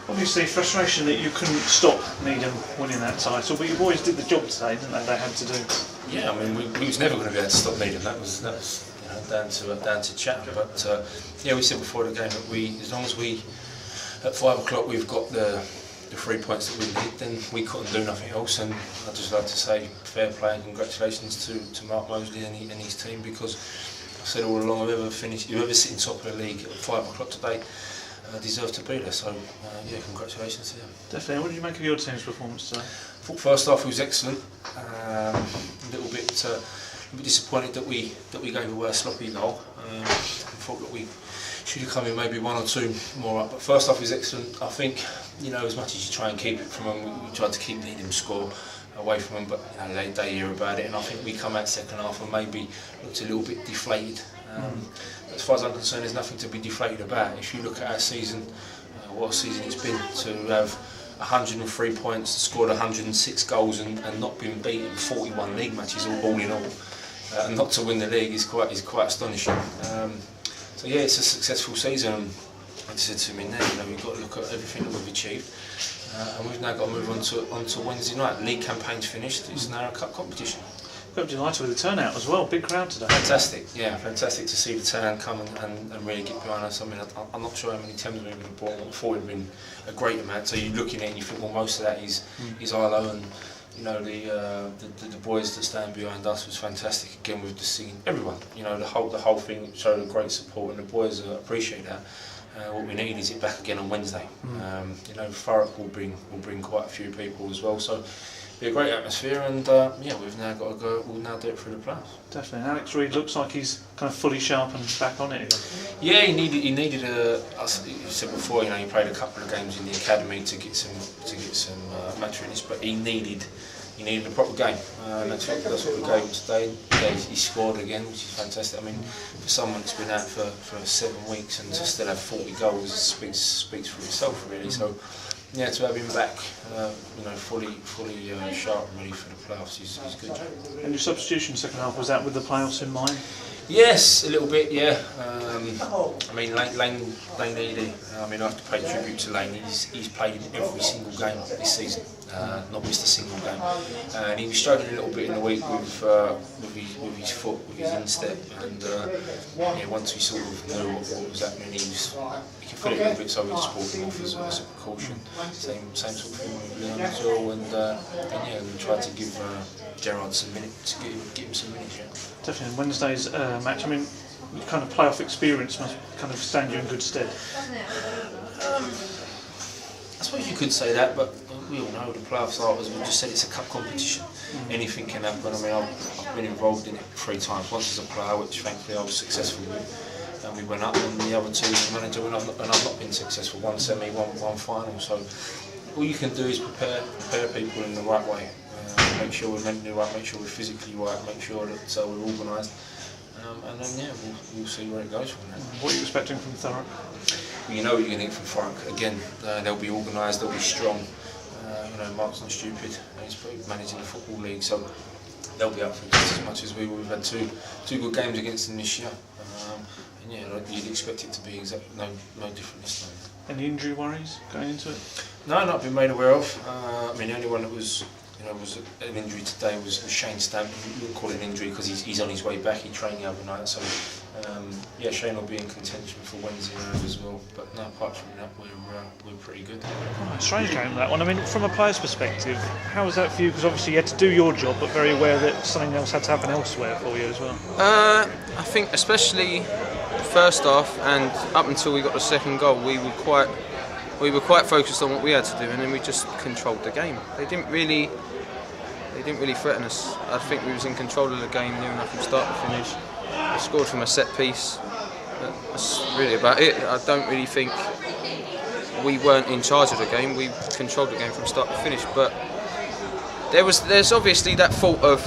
Obviously, frustration that you couldn't stop Needham winning that title, but you boys did the job today, didn't they? They had to do. Yeah, I mean, we was never going to be able to stop Needham. That was down to Chapman. But yeah, we said before the game that as long as we at 5 o'clock we've got the 3 points that we need, then we couldn't do nothing else. And I'd just like to say fair play and congratulations to Mark Mosley and his team, because I said all along, whoever sitting top of the league at 5 o'clock today deserve to be there. So yeah, congratulations to them. Definitely. What did you make of your team's performance today? I thought first half was excellent. A little bit disappointed that we gave away a sloppy goal. I thought that we should have come in maybe 1 or 2 more up. But first half was excellent. I think, as much as you try and keep it from them, we tried to keep Needham score away from them, but they hear about it, and I think we come out second half and maybe looked a little bit deflated. As far as I'm concerned, there's nothing to be deflated about. If you look at our season, what a season it's been, to have 103 points, scored 106 goals and not been beaten in 41 league matches all in all, and not to win the league is quite astonishing. So yeah, it's a successful season. I said to him in there, we've got to look at everything that we've achieved, and we've now got to move on to Wednesday night. League campaign's finished. It's now a cup competition. Quite delighted with the turnout as well. Big crowd today. Fantastic, yeah, fantastic to see the town come and really get behind us. I mean, I'm not sure how many Thamesmead we would have bought. I thought it would have been a great amount. So you're looking at it and you think, well, most of that is Harlow, and the boys that stand behind us was fantastic. Again, with the singing, everyone, the whole thing showed a great support, and the boys appreciate that. What we need is it back again on Wednesday. Thurrock will bring quite a few people as well. So. Be a great atmosphere, and yeah, we've now got to go. We'll now do it through the playoffs. Definitely. And Alex Reid looks like he's kind of fully sharp and back on it again. Yeah, he needed a. As you said before, he played a couple of games in the academy to get some match fitness, but he needed a proper game. That's what we gave him today. Yeah, he scored again, which is fantastic. I mean, for someone that's been out for 7 weeks and to still have 40 goals speaks for itself, really. So. Yeah, to have him back, fully sharp and ready for the playoffs is good. And your substitution second half, was that with the playoffs in mind? Yes, a little bit, yeah. I mean, Lane needed. I mean, I have to pay tribute to Lane. He's played in every single game this season, not missed a single game. And he was struggling a little bit in the week with his foot, with his instep. And once we sort of knew what was happening, he could feel it a little bit, so we just brought him off as a precaution. Same sort of thing with Leon as well. And we tried to give Gerard some minutes, to give him some minutes. Yeah. Definitely. Wednesday's match, I mean, kind of playoff experience must kind of stand you in good stead. I suppose you could say that, but we all know the playoffs are, as we just said, it's a cup competition. Anything can happen. I mean, I've been involved in it 3 times. Once as a player, which thankfully I was successful with, and we went up, and the other 2 as a manager, and I've not been successful. 1 semi, one final. So all you can do is prepare people in the right way. Make sure we're mentally right, make sure we're physically right, make sure that we're organised, and then we'll see where it goes from there. What are you expecting from Thurrock? Well, you know what you're going to get from Thurrock. Again, they'll be organised, they'll be strong. Mark's not stupid, he's managing the football league, so they'll be up for it just as much as we will. We've had two good games against them this year, and yeah, you'd expect it to be no different this time. Any injury worries going into it? No, not been made aware of. I mean, the only one that was an injury today was Shane Stamp. We wouldn't call it an injury because he's on his way back. He trained the other night, so yeah, Shane will be in contention for Wednesday night as well. But no, apart from that, we're pretty good. Strange game, that one. I mean, from a player's perspective, how was that for you? Because obviously you had to do your job, but very aware that something else had to happen elsewhere for you as well. I think especially the first half and up until we got the second goal, we were quite focused on what we had to do, and then we just controlled the game. They didn't really threaten us. I think we was in control of the game near enough from start to finish. We scored from a set piece. That's really about it. I don't really think we weren't in charge of the game. We controlled the game from start to finish. But there's obviously that thought of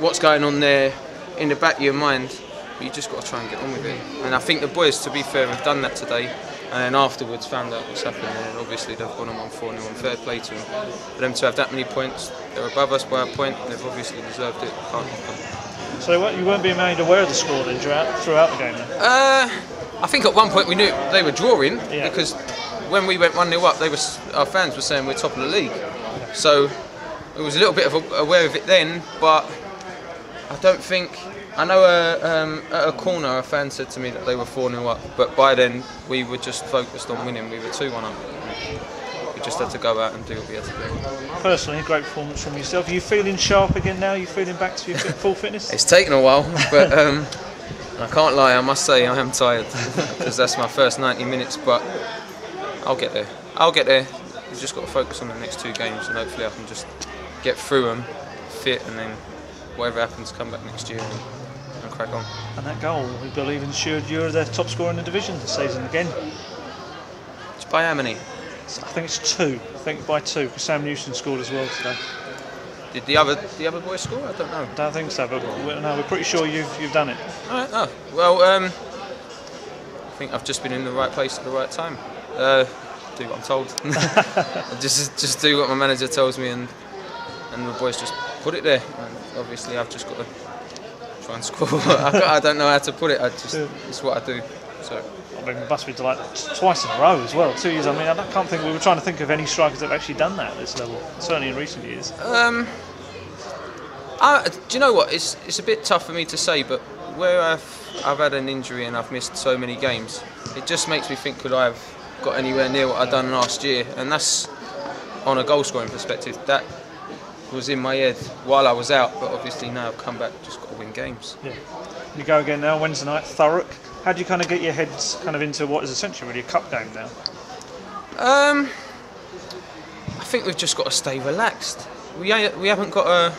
what's going on there in the back of your mind. But you just got to try and get on with it. And I think the boys, to be fair, have done that today. And then afterwards found out what's happened, and obviously they've gone on 1-4-0 and fair play to them. For them to have that many points, they're above us by a point, they've obviously deserved it. Can't knock them. So you weren't being made aware of the score then throughout the game then? I think at one point we knew they were drawing because when we went 1-0 up, our fans were saying we're top of the league. So it was a little bit aware of it then, but I don't think. I know at a corner a fan said to me that they were 4-0 up, but by then we were just focused on winning. We were 2-1 up. We just had to go out and do what we had to do. Personally, a great performance from yourself. Are you feeling sharp again now? Are you feeling back to your full fitness? It's taken a while, but I can't lie, I must say I am tired because that's my first 90 minutes, but I'll get there. We've just got to focus on the next 2 games and hopefully I can just get through them fit, and then whatever happens, come back next year and crack on. And that goal, we believe, ensured you're the top scorer in the division this season again. It's by how many? I think it's 2. I think by 2, because Sam Newson scored as well today. Did the other boy score? I don't know. I don't think so, but we're pretty sure you've done it. All right. Oh, well, I think I've just been in the right place at the right time. Do what I'm told. just do what my manager tells me, and the boys just put it there. And obviously, I've just got to try and score. I don't know how to put it. It's what I do. So. I mean, it must be like twice in a row as well. 2 years. I mean, I can't think. We were trying to think of any strikers that have actually done that at this level. Certainly in recent years. Do you know what? It's a bit tough for me to say, but where I've had an injury and I've missed so many games, it just makes me think, could I have got anywhere near what I'd done last year? And that's on a goal scoring perspective. That was in my head while I was out, but obviously now I've come back, just got to win games. Yeah. You go again now Wednesday night, Thurrock. How do you kind of get your heads kind of into what is essentially really a cup game now? I think we've just got to stay relaxed. We haven't got to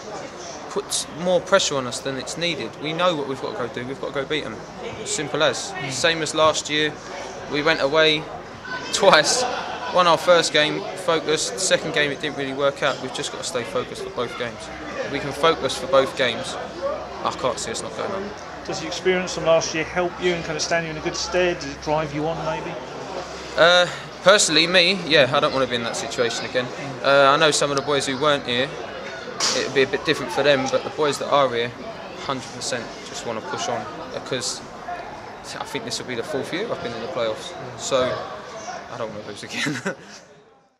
put more pressure on us than it's needed. We know what we've got to go do. We've got to go beat them. Simple as. Same as last year. We went away twice. Won our first game, focused. Second game it didn't really work out. We've just got to stay focused for both games. If we can focus for both games, I can't see us not going on. Does the experience from last year help you and kind of stand you in a good stead? Does it drive you on maybe? Personally, me, yeah, I don't want to be in that situation again. I know some of the boys who weren't here, it'd be a bit different for them, but the boys that are here, 100% just want to push on, because I think this will be the 4th year I've been in the playoffs, so I don't want to lose again.